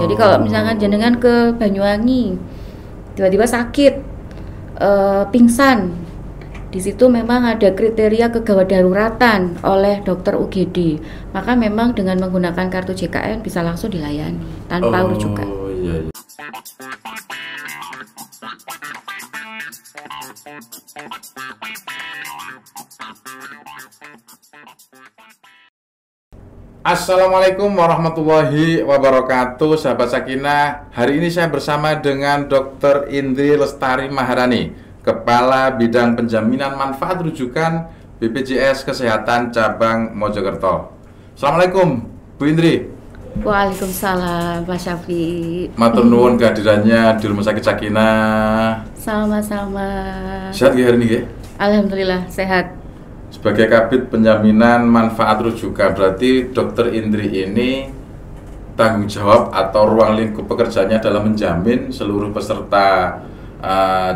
Jadi kalau misalkan jenengan ke Banyuwangi tiba-tiba sakit, pingsan, di situ memang ada kriteria kegawat daruratan oleh dokter UGD. Maka memang dengan menggunakan kartu JKN bisa langsung dilayani tanpa rujukan. Iya. Assalamualaikum warahmatullahi wabarakatuh, sahabat Sakinah. Hari ini saya bersama dengan Dr. Indri Lestari Maharani, Kepala Bidang Penjaminan Manfaat Rujukan BPJS Kesehatan Cabang Mojokerto. Assalamualaikum, Bu Indri. Waalaikumsalam, Pak Syafi. Matur nuwun kehadirannya di Rumah Sakit Sakinah. Sama-sama. Sehat nggih hari ini nggih? Alhamdulillah sehat. Sebagai Kabid Penjaminan Manfaat Rujukan, berarti Dr. Indri ini tanggung jawab atau ruang lingkup pekerjaannya dalam menjamin seluruh peserta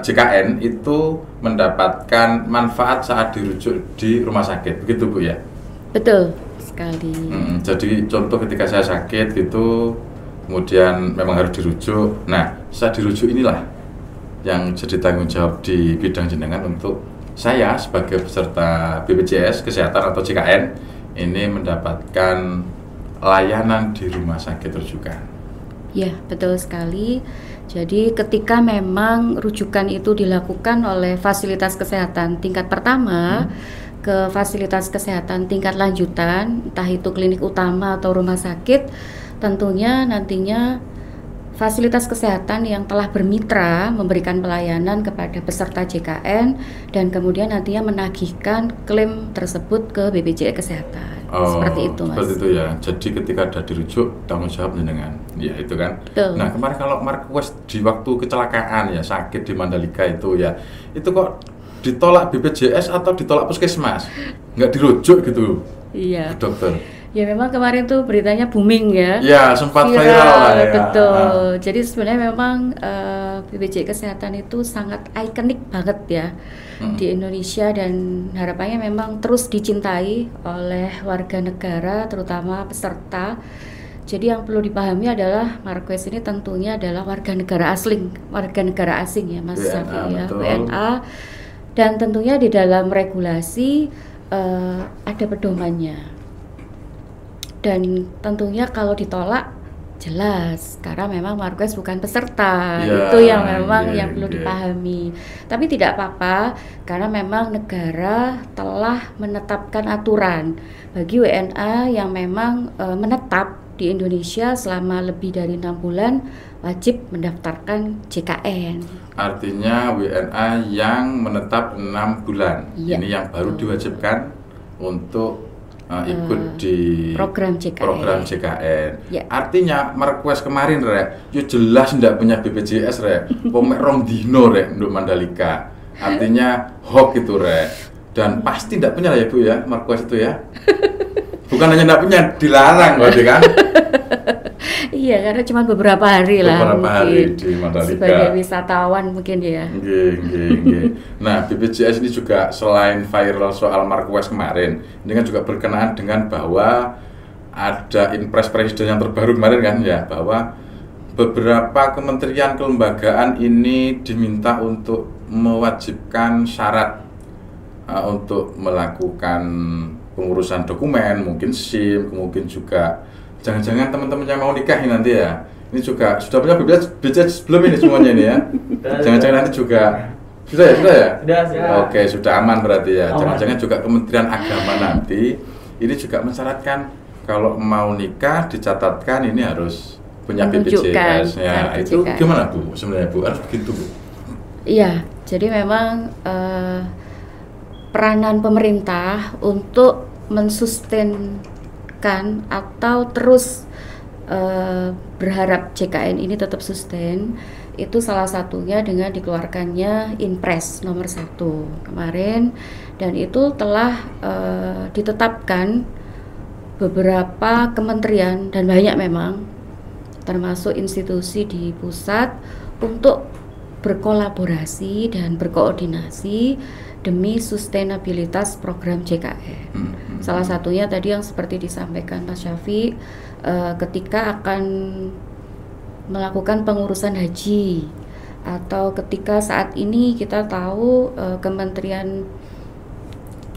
JKN itu mendapatkan manfaat saat dirujuk di rumah sakit, begitu Bu ya? Betul sekali. Jadi contoh ketika saya sakit gitu, kemudian memang harus dirujuk. Nah, saat dirujuk inilah yang jadi tanggung jawab di bidang jenengan untuk saya sebagai peserta BPJS Kesehatan atau JKN ini mendapatkan layanan di rumah sakit rujukan. Ya, betul sekali. Jadi ketika memang rujukan itu dilakukan oleh fasilitas kesehatan tingkat pertama ke fasilitas kesehatan tingkat lanjutan, entah itu klinik utama atau rumah sakit, tentunya nantinya fasilitas kesehatan yang telah bermitra memberikan pelayanan kepada peserta JKN dan kemudian nantinya menagihkan klaim tersebut ke BPJS Kesehatan. Seperti itu, Mas. Seperti itu ya. Jadi ketika ada dirujuk, tanggung jawab jenengan. Ya, itu kan. Betul. Nah, kemarin kalau Marquez di waktu kecelakaan ya, sakit di Mandalika itu ya, itu kok ditolak BPJS atau ditolak puskesmas? Nggak dirujuk gitu, iya, dokter? Ya memang kemarin tuh beritanya booming ya. Ya, sempat viral lah ya. Betul. Jadi sebenarnya memang BPJS Kesehatan itu sangat ikonik banget ya di Indonesia dan harapannya memang terus dicintai oleh warga negara terutama peserta. Jadi yang perlu dipahami adalah Marquez ini tentunya adalah warga negara asing ya Mas Syafi ya, WNA. Dan tentunya di dalam regulasi ada pedomannya. Dan tentunya kalau ditolak jelas karena memang Marquez bukan peserta, ya, itu yang memang yang perlu dipahami. Tapi tidak apa-apa karena memang negara telah menetapkan aturan bagi WNA yang memang menetap di Indonesia selama lebih dari 6 bulan wajib mendaftarkan JKN. Artinya WNA yang menetap 6 bulan ya, ini yang baru diwajibkan untuk ikut di program JKN. Ya. Artinya Marquez kemarin rek, yo jelas ndak punya BPJS rek. Pomek rong dino rek untuk Mandalika. Artinya hoax itu rek. Dan pasti ndak punya lah ya Bu ya, Marquez itu ya. Bukan hanya ndak punya, dilarang berarti kan? Iya, karena cuma beberapa hari lah beberapa mungkin hari di Mandalika. Sebagai wisatawan mungkin ya. Nggih. Nah, BPJS ini juga selain viral soal Marquez kemarin, ini kan juga berkenaan dengan bahwa ada impres presiden yang terbaru kemarin kan ya, bahwa beberapa kementerian kelembagaan ini diminta untuk mewajibkan syarat untuk melakukan pengurusan dokumen, mungkin SIM, mungkin juga jangan-jangan teman-teman yang mau nikah nanti ya, ini juga sudah punya BPJS belum ini semuanya ini ya? Jangan-jangan nanti juga sudah ya? Sudah. Oke, sudah aman berarti ya. Jangan-jangan juga Kementerian Agama nanti ini juga mensyaratkan kalau mau nikah dicatatkan ini harus punya BPJS ya. Itu gimana Bu? Sebenarnya Bu harus begitu Bu? Iya, jadi memang peranan pemerintah untuk mensustain atau terus berharap JKN ini tetap sustain itu salah satunya dengan dikeluarkannya Inpres nomor 1 kemarin, dan itu telah ditetapkan beberapa kementerian dan banyak memang termasuk institusi di pusat untuk berkolaborasi dan berkoordinasi demi sustainabilitas program JKN. Salah satunya tadi yang seperti disampaikan Mas Syafi, ketika akan melakukan pengurusan haji, atau ketika saat ini kita tahu Kementerian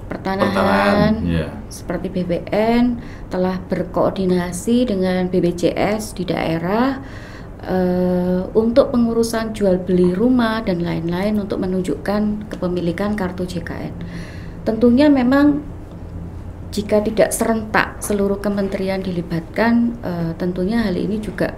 Pertanahan seperti BPN telah berkoordinasi dengan BPJS di daerah untuk pengurusan jual beli rumah dan lain-lain untuk menunjukkan kepemilikan kartu JKN. Tentunya memang jika tidak serentak seluruh kementerian dilibatkan, tentunya hal ini juga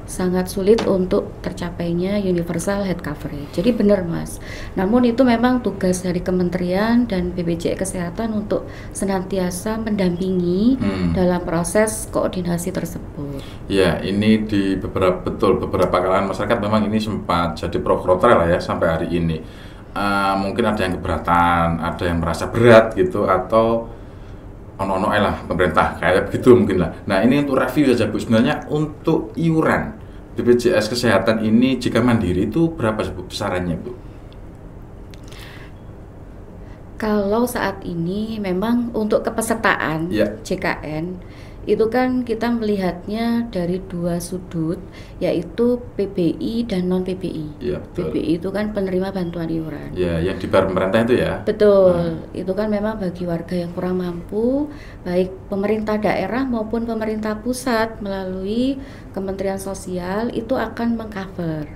sangat sulit untuk tercapainya universal health coverage. Jadi benar Mas. Namun itu memang tugas dari kementerian dan BPJS Kesehatan untuk senantiasa mendampingi dalam proses koordinasi tersebut. Ya, ini di beberapa kalangan masyarakat memang ini sempat jadi pro kontra lah ya sampai hari ini. Mungkin ada yang keberatan, ada yang merasa berat gitu, atau ono-ono lah pemerintah kayak begitu mungkin lah. Nah, ini untuk review saja Bu, sebenarnya untuk iuran BPJS Kesehatan ini jika mandiri itu berapa Bu besarannya Bu? Kalau saat ini memang untuk kepesertaan JKN itu kan kita melihatnya dari dua sudut, yaitu PBI dan non PBI. Ya, PBI itu kan penerima bantuan iuran. Ya, yang dibayar pemerintah itu ya. Betul, itu kan memang bagi warga yang kurang mampu, baik pemerintah daerah maupun pemerintah pusat melalui Kementerian Sosial itu akan mengcover.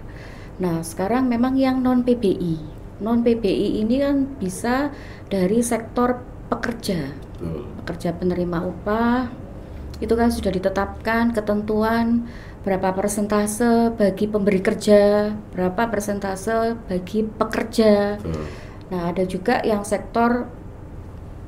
Nah, sekarang memang yang non PBI. Non PBI ini kan bisa dari sektor pekerja. Pekerja penerima upah. Itu kan sudah ditetapkan ketentuan berapa persentase bagi pemberi kerja, berapa persentase bagi pekerja. Nah, ada juga yang sektor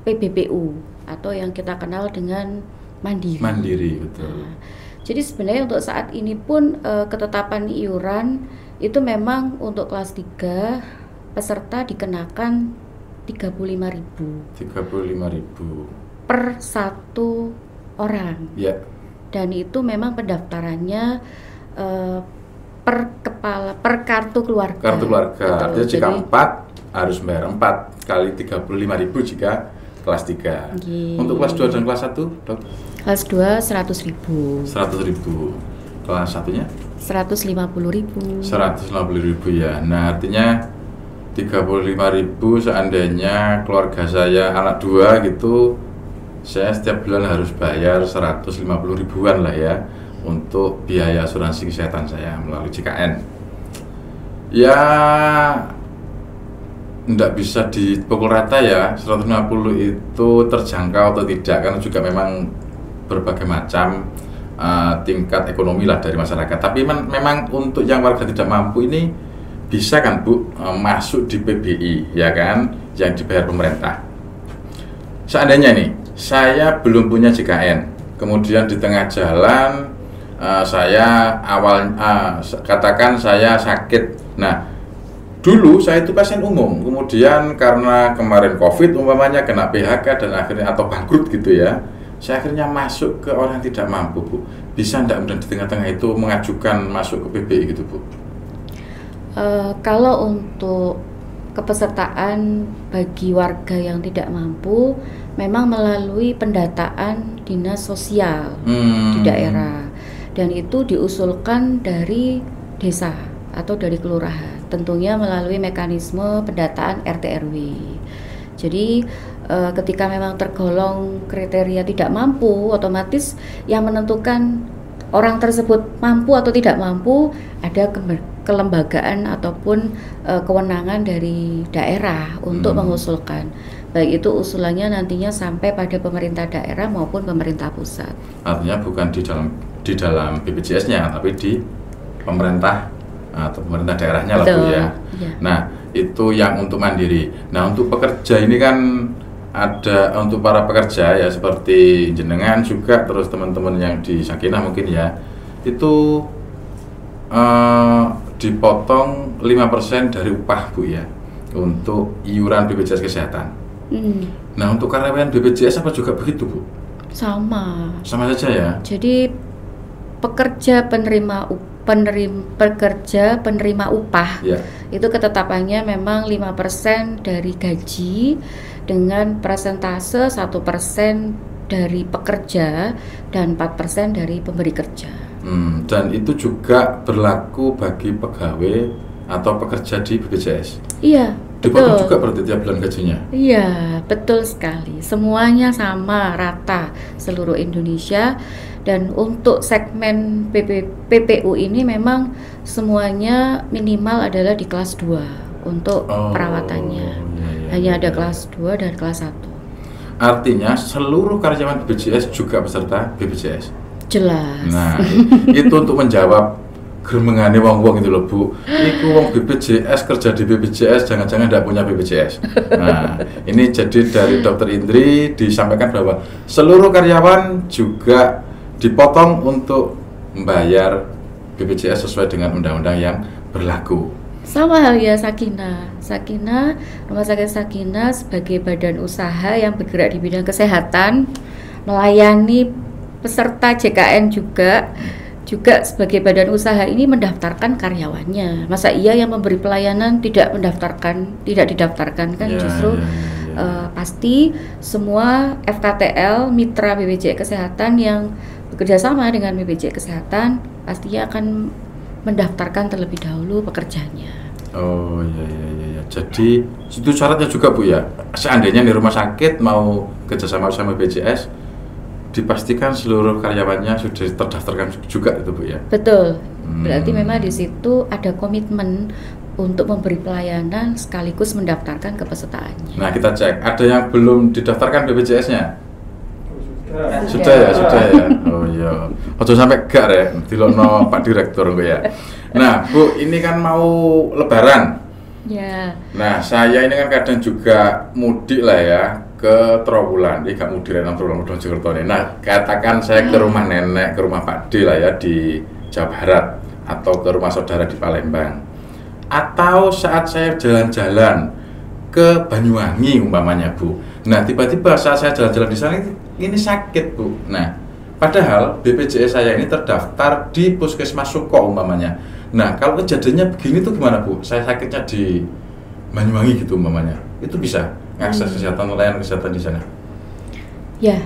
PBBU atau yang kita kenal dengan mandiri. Mandiri, betul. Nah, jadi sebenarnya untuk saat ini pun ketetapan iuran itu memang untuk kelas 3 peserta dikenakan 35.000. 35.000 per satu orang. Ya. Dan itu memang pendaftarannya per kepala, per kartu keluarga. Kartu keluarga. Artinya jika 4 harus bayar 4 kali 35.000 jika kelas 3. Untuk kelas 2 dan kelas 1, Dok? Kelas 2 100.000. 100.000. Kelas 1-nya? 150.000. 150.000 ya. Nah, artinya 35.000 seandainya keluarga saya anak 2 gitu, saya setiap bulan harus bayar 150.000-an lah ya untuk biaya asuransi kesehatan saya melalui JKN. Ya, enggak bisa dipukul rata ya, 150 itu terjangkau atau tidak, karena juga memang berbagai macam tingkat ekonomi lah dari masyarakat. Tapi memang untuk yang warga tidak mampu ini bisa kan Bu masuk di PBI ya kan, yang dibayar pemerintah. Seandainya nih saya belum punya JKN, kemudian di tengah jalan saya katakan saya sakit. Nah, dulu saya itu pasien umum, kemudian karena kemarin COVID umpamanya kena PHK dan akhirnya atau bangkrut gitu ya, saya akhirnya masuk ke orang yang tidak mampu Bu. Bisa enggak kemudian di tengah-tengah itu mengajukan masuk ke PBI gitu Bu? Kalau untuk kepesertaan bagi warga yang tidak mampu memang melalui pendataan dinas sosial di daerah, dan itu diusulkan dari desa atau dari kelurahan, tentunya melalui mekanisme pendataan RT RW. Jadi ketika memang tergolong kriteria tidak mampu, otomatis yang menentukan orang tersebut mampu atau tidak mampu ada kelembagaan ataupun kewenangan dari daerah untuk mengusulkan. Baik itu usulannya nantinya sampai pada pemerintah daerah maupun pemerintah pusat. Artinya bukan di dalam BPJS-nya, tapi di pemerintah atau pemerintah daerahnya lah Bu ya. Nah, itu yang untuk mandiri. Nah, untuk pekerja ini kan ada untuk para pekerja ya, seperti jenengan juga, terus teman-teman yang di Sakinah mungkin ya, itu dipotong 5% dari upah Bu ya untuk iuran BPJS Kesehatan. Nah, untuk karyawan BPJS apa juga begitu Bu? Sama saja ya. Jadi pekerja penerima upah itu ketetapannya memang 5% dari gaji dengan persentase 1% dari pekerja dan 4% dari pemberi kerja. Dan itu juga berlaku bagi pegawai atau pekerja di BPJS? Iya, dipotong betul. juga berarti tiap bulan gajinya? Iya, betul sekali. Semuanya sama, rata seluruh Indonesia. Dan untuk segmen PPU ini memang semuanya minimal adalah di kelas 2 untuk perawatannya. Hanya ada kelas 2 dan kelas 1. Artinya seluruh karyawan BPJS juga peserta BPJS? Jelas. Nah, itu untuk menjawab germengane wong-wong itu loh Bu. Iku wong BPJS kerja di BPJS jangan-jangan tidak punya BPJS. Nah, ini jadi dari Dr. Indri disampaikan bahwa seluruh karyawan juga dipotong untuk membayar BPJS sesuai dengan undang-undang yang berlaku. Sama halnya Sakinah. Sakinah, Rumah Sakit Sakinah sebagai badan usaha yang bergerak di bidang kesehatan melayani peserta JKN juga sebagai badan usaha ini mendaftarkan karyawannya. Masa iya yang memberi pelayanan tidak didaftarkan kan? Justru pasti semua FKTL mitra BPJS Kesehatan yang bekerja sama dengan BPJS Kesehatan pastinya akan mendaftarkan terlebih dahulu pekerjanya. Oh iya. Jadi itu syaratnya juga Bu ya. Seandainya di rumah sakit mau kerjasama sama BPJS, dipastikan seluruh karyawannya sudah terdaftarkan juga itu Bu ya? Betul. Berarti memang di situ ada komitmen untuk memberi pelayanan sekaligus mendaftarkan kepesertaannya. Nah kita cek, ada yang belum didaftarkan BPJS-nya? Sudah ya. Oh iya. Ojo sampai gak ya, dilokno Pak Direktur ya. Nah Bu, ini kan mau Lebaran. Ya. Nah saya ini kan kadang juga mudik lah ya ke Trowulan, gak mudik nang Trowulan Jakarta ini. Nah katakan saya ke rumah nenek, ke rumah Pak D lah ya di Jawa Barat, atau ke rumah saudara di Palembang, atau saat saya jalan-jalan ke Banyuwangi umpamanya Bu. Nah tiba-tiba saat saya jalan-jalan di sana ini sakit Bu. Nah padahal BPJS saya ini terdaftar di Puskesmas Suko umpamanya. Nah kalau kejadiannya begini tuh gimana Bu? Saya sakitnya di Banyuwangi gitu umpamanya, itu bisa akses kesehatan, layanan kesehatan di sana? Ya,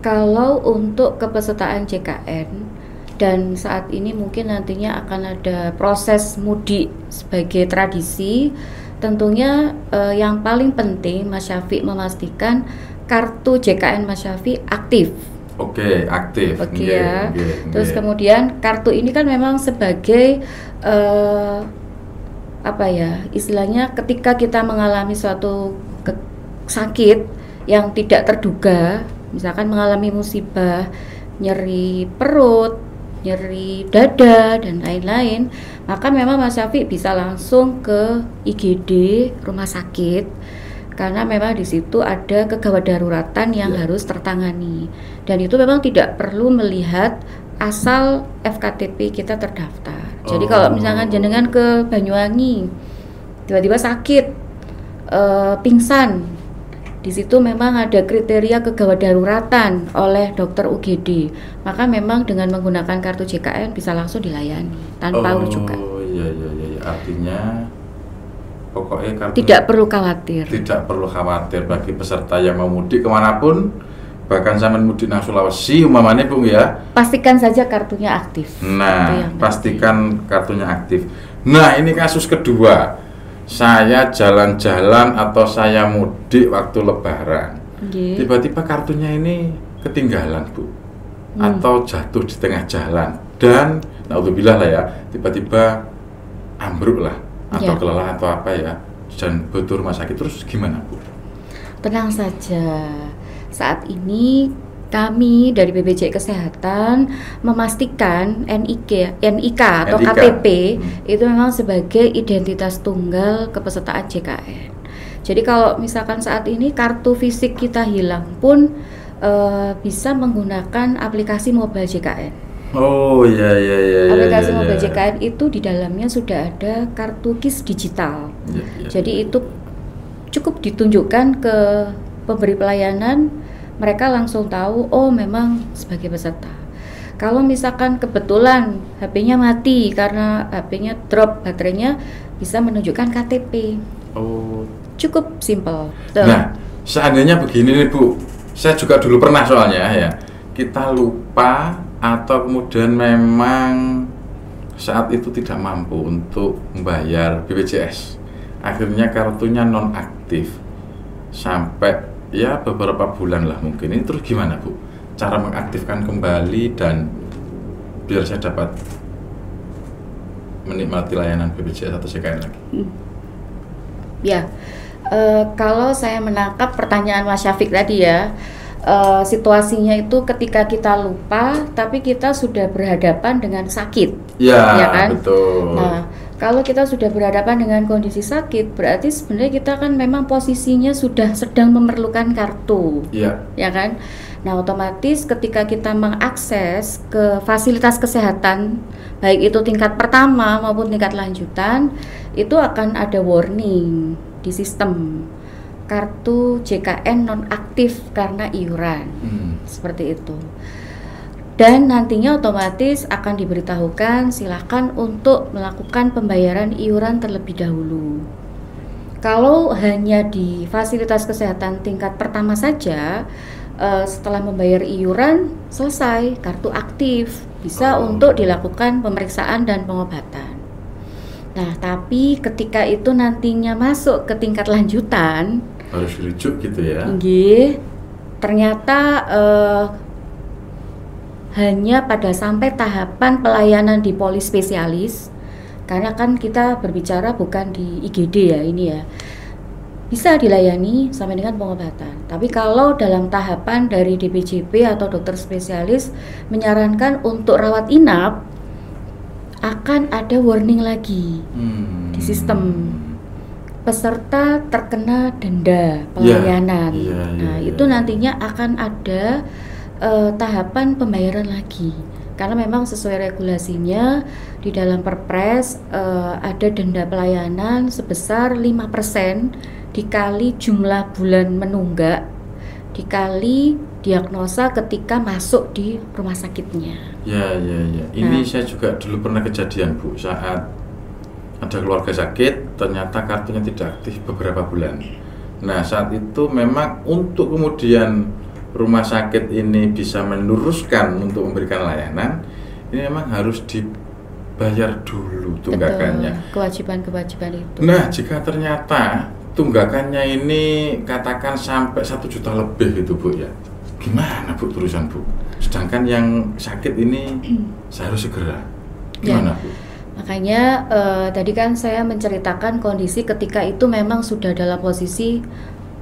kalau untuk kepesertaan JKN dan saat ini mungkin nantinya akan ada proses mudik sebagai tradisi, tentunya yang paling penting Mas Syafiq memastikan kartu JKN Mas Syafiq aktif. Oke, aktif. Oke ya. Terus kemudian kartu ini kan memang sebagai istilahnya ketika kita mengalami suatu sakit yang tidak terduga, misalkan mengalami musibah, nyeri perut, nyeri dada dan lain-lain, maka memang Mas Syafiq bisa langsung ke IGD rumah sakit karena memang di situ ada kegawat daruratan yang harus tertangani, dan itu memang tidak perlu melihat asal FKTP kita terdaftar. Jadi kalau misalkan jenengan ke Banyuwangi tiba-tiba sakit, pingsan, di situ memang ada kriteria kegawat daruratan oleh dokter UGD, maka memang dengan menggunakan kartu JKN bisa langsung dilayani tanpa rujukan. Oh iya, artinya pokoknya kartu tidak perlu khawatir. Tidak perlu khawatir bagi peserta yang mau mudik kemanapun, bahkan sampean mudik nang Sulawesi umpamanya Bu ya. Pastikan saja kartunya aktif. Nah, pastikan kartunya aktif. Nah, ini kasus kedua. Saya jalan-jalan atau saya mudik waktu Lebaran. Tiba-tiba kartunya ini ketinggalan Bu, atau jatuh di tengah jalan dan naudzubillah lah ya, tiba-tiba ambruk lah atau kelelahan atau apa ya, dan butuh rumah sakit. Terus gimana Bu? Tenang saja, saat ini kami dari BPJS Kesehatan memastikan NIK atau KTP itu memang sebagai identitas tunggal kepesertaan JKN. Jadi kalau misalkan saat ini kartu fisik kita hilang pun bisa menggunakan aplikasi mobile JKN. Oh iya. Aplikasi mobile JKN itu di dalamnya sudah ada kartu KIS digital. Jadi itu cukup ditunjukkan ke pemberi pelayanan, mereka langsung tahu, oh memang sebagai peserta. Kalau misalkan kebetulan HP-nya mati karena HP-nya drop baterainya, bisa menunjukkan KTP. Oh. Cukup simple. Nah, seandainya begini nih Bu, saya juga dulu pernah soalnya ya, kita lupa atau kemudian memang saat itu tidak mampu untuk membayar BPJS, akhirnya kartunya nonaktif sampai ya beberapa bulan lah mungkin. Ini terus gimana Bu cara mengaktifkan kembali dan biar saya dapat menikmati layanan BPJS atau JKN lagi? Ya, kalau saya menangkap pertanyaan Mas Syafiq tadi ya, situasinya itu ketika kita lupa tapi kita sudah berhadapan dengan sakit, ya kan? Betul. Nah, kalau kita sudah berhadapan dengan kondisi sakit, berarti sebenarnya kita kan memang posisinya sudah sedang memerlukan kartu, ya kan? Nah, otomatis ketika kita mengakses ke fasilitas kesehatan, baik itu tingkat pertama maupun tingkat lanjutan, itu akan ada warning di sistem. Kartu JKN nonaktif karena iuran, seperti itu. Dan nantinya otomatis akan diberitahukan silakan untuk melakukan pembayaran iuran terlebih dahulu. Kalau hanya di fasilitas kesehatan tingkat pertama saja, setelah membayar iuran selesai, kartu aktif, bisa untuk dilakukan pemeriksaan dan pengobatan. Nah, tapi ketika itu nantinya masuk ke tingkat lanjutan, harus dirujuk gitu ya. Ternyata hanya pada sampai tahapan pelayanan di polispesialis, karena kan kita berbicara bukan di IGD ya ini ya, bisa dilayani sampai dengan pengobatan. Tapi kalau dalam tahapan dari DPJP atau dokter spesialis menyarankan untuk rawat inap, akan ada warning lagi di sistem. Peserta terkena denda pelayanan. Itu nantinya akan ada tahapan pembayaran lagi. Karena memang sesuai regulasinya di dalam Perpres ada denda pelayanan sebesar 5% dikali jumlah bulan menunggak dikali diagnosa ketika masuk di rumah sakitnya. Ini saya juga dulu pernah kejadian Bu, saat ada keluarga sakit, ternyata kartunya tidak aktif beberapa bulan. Nah, saat itu memang untuk kemudian rumah sakit ini bisa meneruskan untuk memberikan layanan, ini memang harus dibayar dulu tunggakannya. Kewajiban-kewajiban itu. Nah, jika ternyata tunggakannya ini katakan sampai 1 juta lebih gitu Bu ya, gimana Bu terusan Bu? Sedangkan yang sakit ini seharusnya segera. Gimana Bu? Makanya tadi kan saya menceritakan kondisi ketika itu memang sudah dalam posisi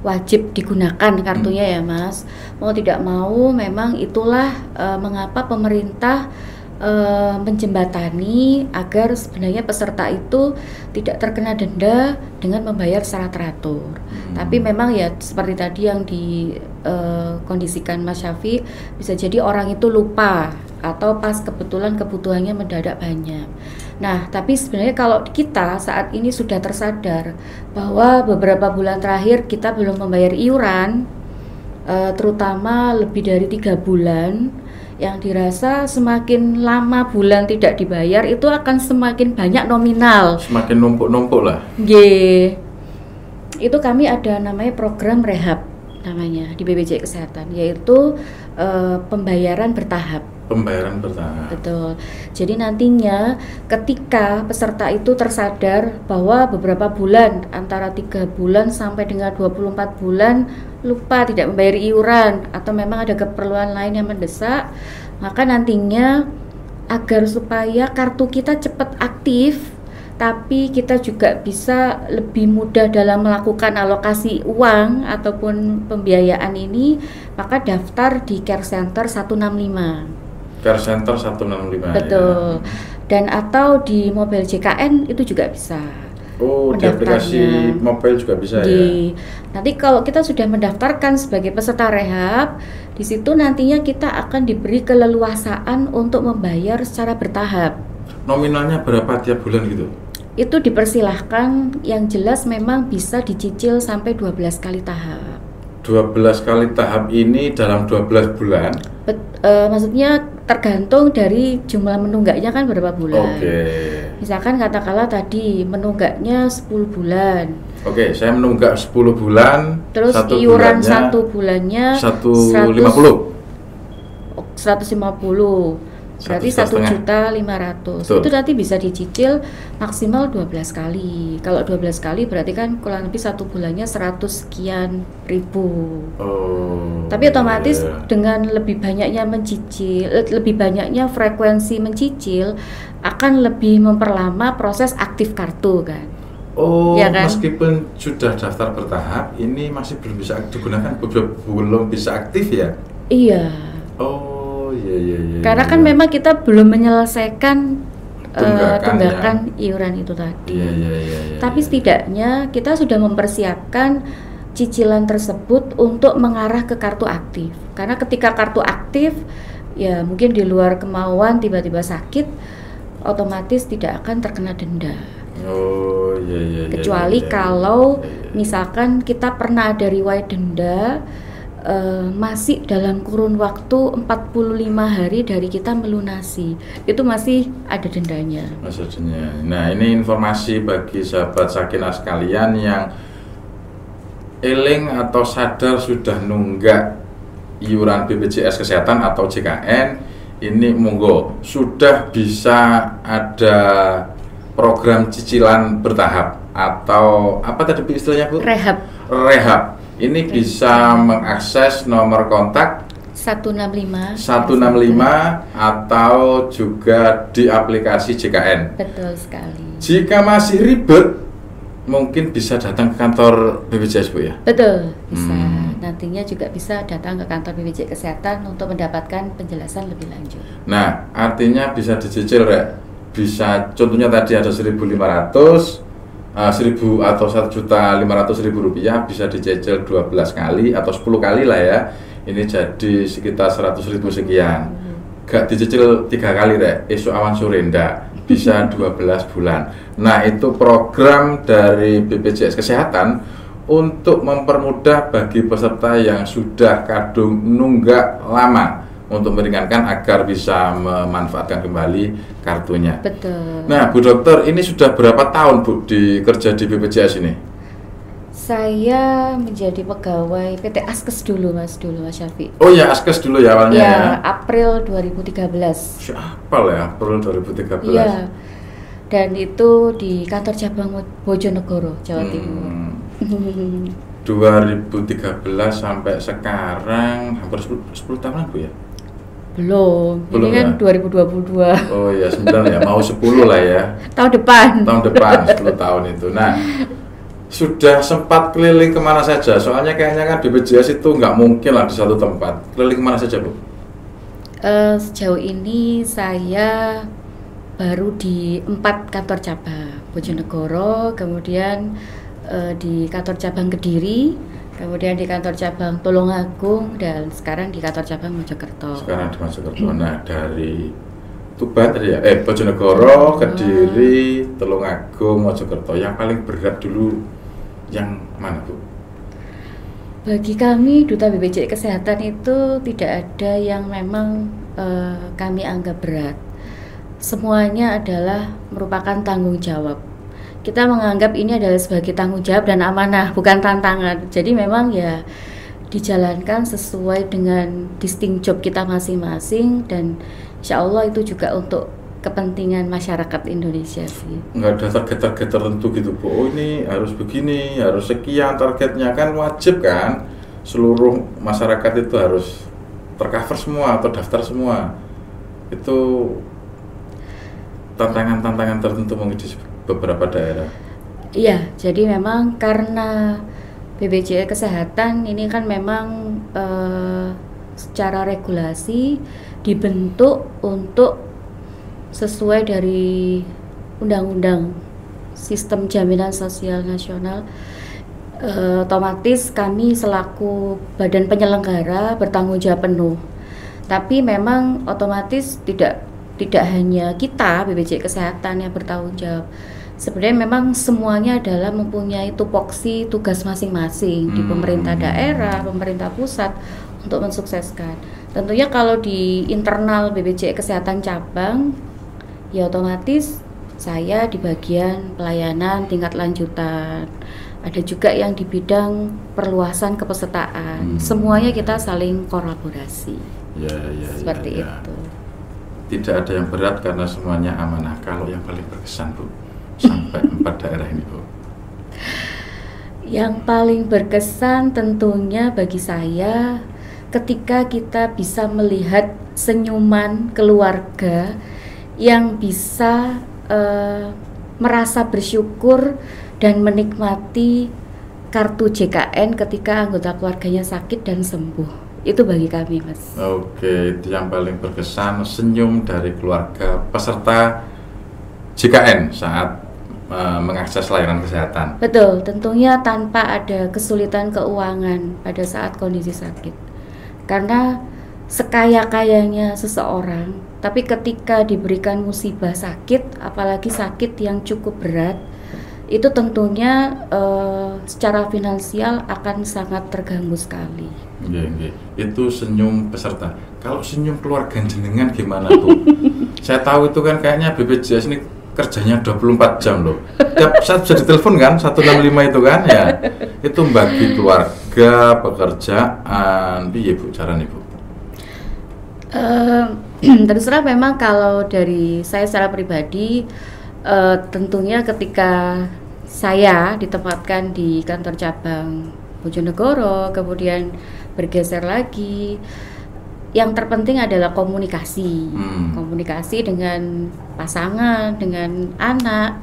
wajib digunakan kartunya ya Mas. Mau tidak mau memang itulah mengapa pemerintah menjembatani agar sebenarnya peserta itu tidak terkena denda dengan membayar secara teratur. Tapi memang ya seperti tadi yang dikondisikan Mas Syafiq, bisa jadi orang itu lupa atau pas kebetulan kebutuhannya mendadak banyak. Nah, tapi sebenarnya kalau kita saat ini sudah tersadar bahwa beberapa bulan terakhir kita belum membayar iuran, terutama lebih dari 3 bulan, yang dirasa semakin lama bulan tidak dibayar itu akan semakin banyak nominal. Semakin numpuk-numpuk lah. Itu kami ada namanya program rehab namanya di BPJS Kesehatan, yaitu pembayaran bertahap. Betul. Jadi nantinya ketika peserta itu tersadar bahwa beberapa bulan, antara 3 bulan sampai dengan 24 bulan lupa tidak membayar iuran atau memang ada keperluan lain yang mendesak, maka nantinya agar supaya kartu kita cepat aktif, tapi kita juga bisa lebih mudah dalam melakukan alokasi uang ataupun pembiayaan ini, maka daftar di Care Center 165. Care Center 165. Betul. Ya. Dan atau di mobil JKN itu juga bisa. Oh, di aplikasi mobil juga bisa ya. Nanti kalau kita sudah mendaftarkan sebagai peserta rehab, di situ nantinya kita akan diberi keleluasaan untuk membayar secara bertahap. Nominalnya berapa tiap bulan gitu? Itu dipersilahkan, yang jelas memang bisa dicicil sampai 12 kali tahap. 12 kali tahap ini dalam 12 bulan? Maksudnya tergantung dari jumlah menunggaknya kan berapa bulan. Misalkan katakanlah tadi menunggaknya 10 bulan. Saya menunggak 10 bulan. Terus iuran 1 bulannya 150. Berarti 1.500.000. Itu nanti bisa dicicil maksimal 12 kali. Kalau 12 kali berarti kan kurang lebih 1 bulannya 100 sekian ribu. Tapi otomatis dengan lebih banyaknya mencicil, lebih banyaknya frekuensi mencicil akan lebih memperlama proses aktif kartu kan. Ya kan? Meskipun sudah daftar bertahap, ini masih belum bisa digunakan, belum bisa aktif ya? Iya. Iya. Karena kan memang kita belum menyelesaikan tunggakan iuran itu tadi. Iya. Tapi setidaknya kita sudah mempersiapkan cicilan tersebut untuk mengarah ke kartu aktif. Karena ketika kartu aktif, ya mungkin di luar kemauan tiba-tiba sakit, otomatis tidak akan terkena denda. Kecuali kalau misalkan kita pernah ada riwayat denda, masih dalam kurun waktu 45 hari dari kita melunasi, itu masih ada dendanya. Nah, ini informasi bagi sahabat Sakinah sekalian yang eling atau sadar sudah nunggak iuran BPJS Kesehatan atau JKN, ini monggo sudah bisa ada program cicilan bertahap atau apa tadi istilahnya Bu? Rehab. Ini bisa mengakses nomor kontak 165 atau juga di aplikasi JKN. Betul sekali. Jika masih ribet, mungkin bisa datang ke kantor BPJS Bu ya? Betul, bisa. Nantinya juga bisa datang ke kantor BPJS Kesehatan untuk mendapatkan penjelasan lebih lanjut. Nah, artinya bisa dicicil Rek. Bisa, contohnya tadi ada 1.500, 1.000 atau 1.500.000 rupiah bisa dicicil 12 kali atau 10 kali lah ya. Ini jadi sekitar 100.000 sekian. Gak dicicil 3 kali Rek, esok awan sore ndak. Bisa 12 bulan. Nah, itu program dari BPJS Kesehatan untuk mempermudah bagi peserta yang sudah kadung nunggak lama untuk meringankan agar bisa memanfaatkan kembali kartunya. Betul. Nah, Bu Dokter, ini sudah berapa tahun Bu kerja di BPJS ini? Saya menjadi pegawai PT Askes dulu Mas Syafiq. Oh ya, Askes dulu ya awalnya ya. April 2013. Siapa ya, April 2013. Iya. Dan itu di kantor cabang Bojonegoro, Jawa Timur. 2013 sampai sekarang hampir 10 tahunan Bu ya? Belum ini kan ya? 2022. Oh ya, 9 ya, mau 10 lah ya. Tahun depan 10 tahun itu. Nah, sudah sempat keliling kemana saja? Soalnya kayaknya kan BPJS itu nggak mungkin lah di satu tempat. Keliling kemana saja Bu? Sejauh ini saya baru di 4 kantor cabang, Bojonegoro, kemudian di kantor cabang Kediri, kemudian di kantor cabang Tulungagung, dan sekarang di kantor cabang Mojokerto. Nah, dari Tuban tadi ya, Bojonegoro, Kediri, Tulungagung, Mojokerto, yang paling berat dulu yang mana Bu? Bagi kami Duta BPJS Kesehatan itu tidak ada yang memang kami anggap berat. Semuanya adalah merupakan tanggung jawab. Kita menganggap ini adalah sebagai tanggung jawab dan amanah, bukan tantangan. Jadi memang ya dijalankan sesuai dengan distinct job kita masing-masing, dan insya Allah itu juga untuk kepentingan masyarakat Indonesia sih. Nggak ada target-target tertentu gitu Bu, oh ini harus begini, harus sekian targetnya, kan wajib kan seluruh masyarakat itu harus tercover semua atau daftar semua. Itu tantangan-tantangan tertentu mungkin di beberapa daerah. Iya, jadi memang karena BPJS Kesehatan ini kan memang secara regulasi dibentuk untuk sesuai dari Undang-Undang Sistem Jaminan Sosial Nasional. Otomatis kami selaku badan penyelenggara bertanggung jawab penuh. Tapi memang otomatis tidak hanya kita BPJS Kesehatan yang bertanggung jawab. Sebenarnya memang semuanya adalah mempunyai tupoksi tugas masing-masing di pemerintah daerah, pemerintah pusat untuk mensukseskan. Tentunya kalau di internal BPJS Kesehatan cabang, ya otomatis saya di bagian pelayanan tingkat lanjutan. Ada juga yang di bidang perluasan kepesertaan. Semuanya kita saling kolaborasi. Ya, seperti itu. tidak ada yang berat karena semuanya amanah. Kalau yang paling berkesan Bu, sampai 4 daerah ini Bu. Yang paling berkesan tentunya bagi saya ketika kita bisa melihat senyuman keluarga yang bisa merasa bersyukur dan menikmati kartu JKN ketika anggota keluarganya sakit dan sembuh. Itu bagi kami, Mas. Oke, itu yang paling berkesan, senyum dari keluarga peserta JKN saat mengakses layanan kesehatan. Betul, tentunya tanpa ada kesulitan keuangan pada saat kondisi sakit. Karena sekaya-kayanya seseorang, tapi ketika diberikan musibah sakit, apalagi sakit yang cukup berat, itu tentunya secara finansial akan sangat terganggu sekali. Nggih. Itu senyum peserta. Kalau senyum keluarga jenengan gimana Bu? Saya tahu itu kan kayaknya BPJS ini kerjanya 24 jam loh. Tiap saat bisa ditelepon kan, 165 itu kan ya. Itu bagi keluarga, pekerjaan, piye Bu caranya Bu? Terus terang memang kalau dari saya secara pribadi, tentunya ketika saya ditempatkan di kantor cabang Bojonegoro, kemudian bergeser lagi, yang terpenting adalah komunikasi, komunikasi dengan pasangan, dengan anak,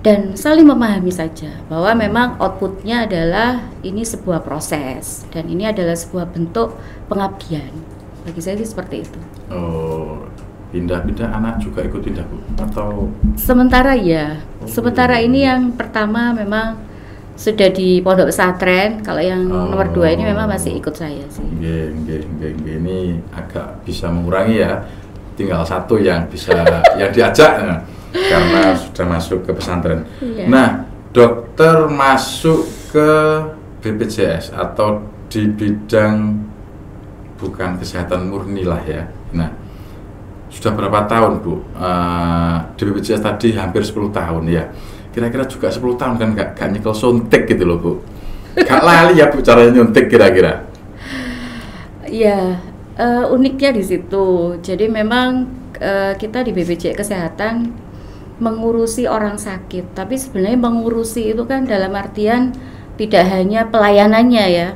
dan saling memahami saja bahwa memang outputnya adalah ini sebuah proses dan ini adalah sebuah bentuk pengabdian. Bagi saya sih seperti itu. Oh, pindah-pindah anak juga ikut pindah Bu? Atau sementara ya, sementara ini yang pertama memang sudah di pondok pesantren. Kalau yang nomor 2 ini memang masih ikut saya sih. Ini agak bisa mengurangi ya. Tinggal satu yang bisa yang diajak ya, karena sudah masuk ke pesantren. Iya. Nah, dokter masuk ke BPJS atau di bidang bukan kesehatan murni lah ya. Nah, sudah berapa tahun Bu? Di BPJS tadi hampir 10 tahun ya. Kira-kira juga 10 tahun kan gak nyekel suntik gitu loh Bu. Gak lali ya Bu caranya nyuntik kira-kira. Iya, uniknya di situ. Jadi memang kita di BPJS Kesehatan mengurusi orang sakit, tapi sebenarnya mengurusi itu kan dalam artian tidak hanya pelayanannya ya,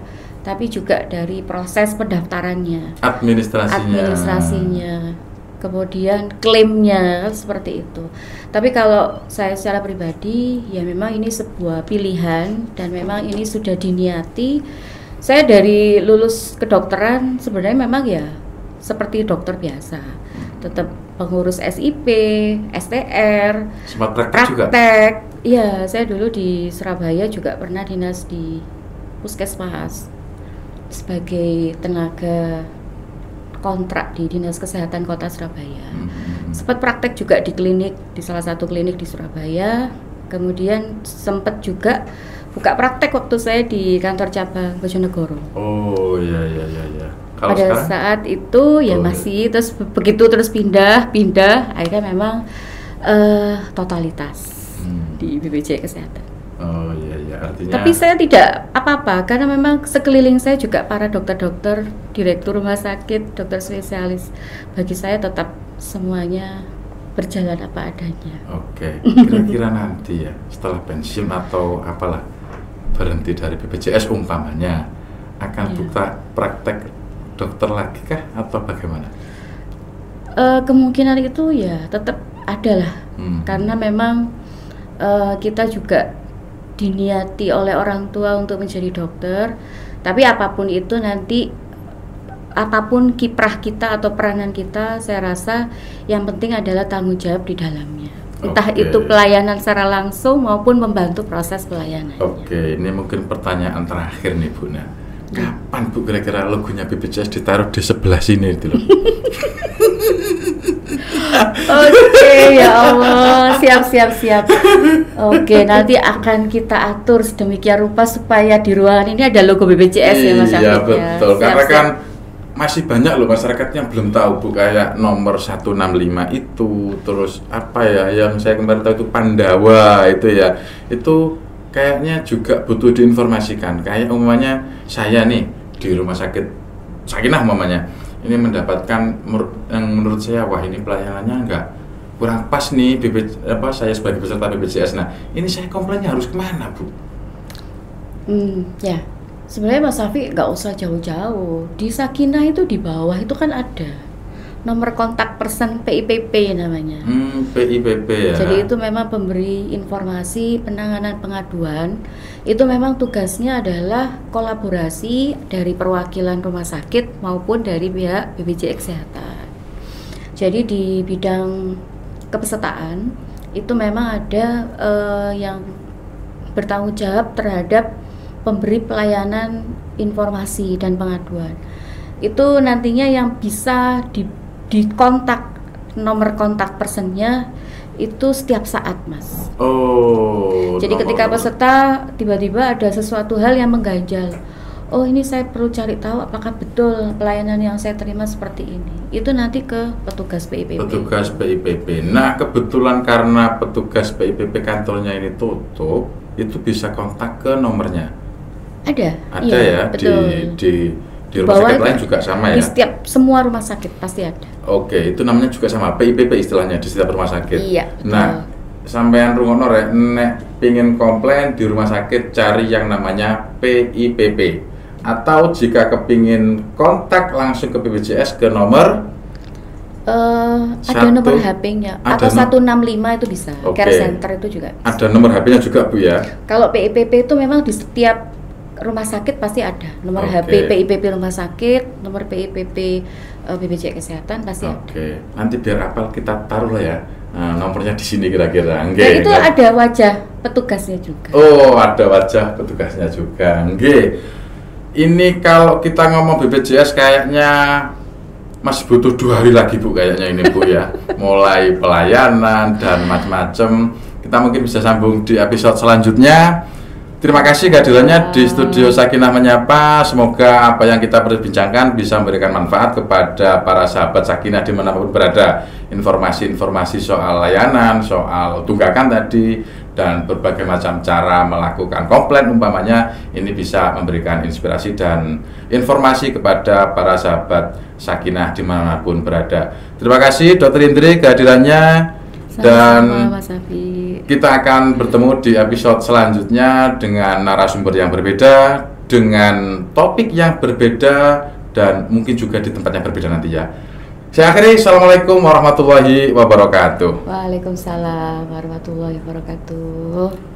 tapi juga dari proses pendaftarannya, administrasinya, kemudian klaimnya seperti itu. Tapi kalau saya secara pribadi ya memang ini sebuah pilihan dan memang ini sudah diniati. Saya dari lulus kedokteran sebenarnya memang ya seperti dokter biasa, tetap pengurus SIP, STR, sempat praktek juga. Iya, saya dulu di Surabaya juga pernah dinas di Puskesmas sebagai tenaga kontrak di Dinas Kesehatan Kota Surabaya. Sempat praktek juga di klinik, di salah satu klinik di Surabaya. Kemudian sempat juga buka praktek waktu saya di kantor cabang Bojonegoro. Oh iya. Kalau pada sekarang? Saat itu ya masih, terus begitu terus pindah, akhirnya memang totalitas di BPJS Kesehatan. Oh iya, artinya. Tapi saya tidak apa-apa karena memang sekeliling saya juga para dokter-dokter, direktur rumah sakit, dokter spesialis. Bagi saya tetap semuanya berjalan apa adanya. Oke, kira-kira nanti ya setelah pensiun atau apalah berhenti dari BPJS umpamanya akan buka praktek dokter lagi kah atau bagaimana? Kemungkinan itu ya tetap ada lah, karena memang kita juga diniati oleh orang tua untuk menjadi dokter. Tapi apapun itu nanti, apapun kiprah kita atau peranan kita, saya rasa yang penting adalah tanggung jawab di dalamnya. Entah itu pelayanan secara langsung maupun membantu proses pelayanan. Oke, ini mungkin pertanyaan terakhir nih Bu. Nah, kapan Bu kira-kira logonya BPJS ditaruh di sebelah sini itu loh? Oke, ya Allah, siap. Oke, nanti akan kita atur sedemikian rupa supaya di ruangan ini ada logo BPJS ya Mas Syafid. Iya betul, karena kan masih banyak loh masyarakat yang belum tahu Bu, kayak nomor 165 itu, terus apa ya yang saya kemarin tahu itu Pandawa itu ya, itu kayaknya juga butuh diinformasikan. Kayak umumnya saya nih di rumah sakit Sakinah umumnya ini mendapatkan yang menurut saya, wah ini pelayanannya nggak kurang pas nih, saya sebagai peserta BPJS. Nah, ini saya komplainnya harus kemana, Bu? Ya, sebenarnya Mas Safi nggak usah jauh-jauh. Di Sakinah itu di bawah itu kan ada nomor kontak person PIPP namanya. PIPP ya. Jadi itu memang pemberi informasi penanganan pengaduan. Itu memang tugasnya adalah kolaborasi dari perwakilan rumah sakit maupun dari pihak BPJS Kesehatan. Jadi di bidang kepesertaan itu memang ada yang bertanggung jawab terhadap pemberi pelayanan informasi dan pengaduan. Itu nantinya yang bisa dikontak, nomor kontak personnya itu setiap saat, Mas. Jadi ketika peserta tiba-tiba ada sesuatu hal yang mengganjal, oh ini saya perlu cari tahu apakah betul pelayanan yang saya terima seperti ini. Itu nanti ke petugas PIPP. Petugas PIPP. Nah, kebetulan karena petugas PIPP kantornya ini tutup, itu bisa kontak ke nomornya. Ada ya, betul. Di rumah sakit lain juga sama ya? Di setiap semua rumah sakit pasti ada. Oke, itu namanya juga sama, PIPP istilahnya di setiap rumah sakit. Iya, betul. Nah, sampean rungono rek nek pingin komplain di rumah sakit cari yang namanya PIPP. Atau jika kepingin kontak langsung ke BPJS ke nomor ada nomor HP-nya atau 165 itu bisa. Care center itu juga bisa. Ada nomor HP-nya juga, Bu ya. Kalau PIPP itu memang di setiap rumah sakit pasti ada nomor HP PIPP rumah sakit, nomor PIPP BPJS Kesehatan pasti ada. Nanti biar apal kita taruh lah ya. Nomornya di sini kira-kira. Itu ada wajah petugasnya juga. Oh, ada wajah petugasnya juga. Ini kalau kita ngomong BPJS kayaknya masih butuh 2 hari lagi, Bu, kayaknya ini, Bu ya. Mulai pelayanan dan macam-macam. Kita mungkin bisa sambung di episode selanjutnya. Terima kasih kehadirannya di studio Sakinah Menyapa. Semoga apa yang kita perbincangkan bisa memberikan manfaat kepada para sahabat Sakinah dimanapun berada. Informasi-informasi soal layanan, soal tunggakan tadi, dan berbagai macam cara melakukan komplain umpamanya, ini bisa memberikan inspirasi dan informasi kepada para sahabat Sakinah dimanapun berada. Terima kasih Dr. Indri kehadirannya. Dan Mas Safi, kita akan bertemu di episode selanjutnya dengan narasumber yang berbeda, dengan topik yang berbeda, dan mungkin juga di tempat yang berbeda nanti ya. Saya akhiri, Assalamualaikum warahmatullahi wabarakatuh. Waalaikumsalam warahmatullahi wabarakatuh.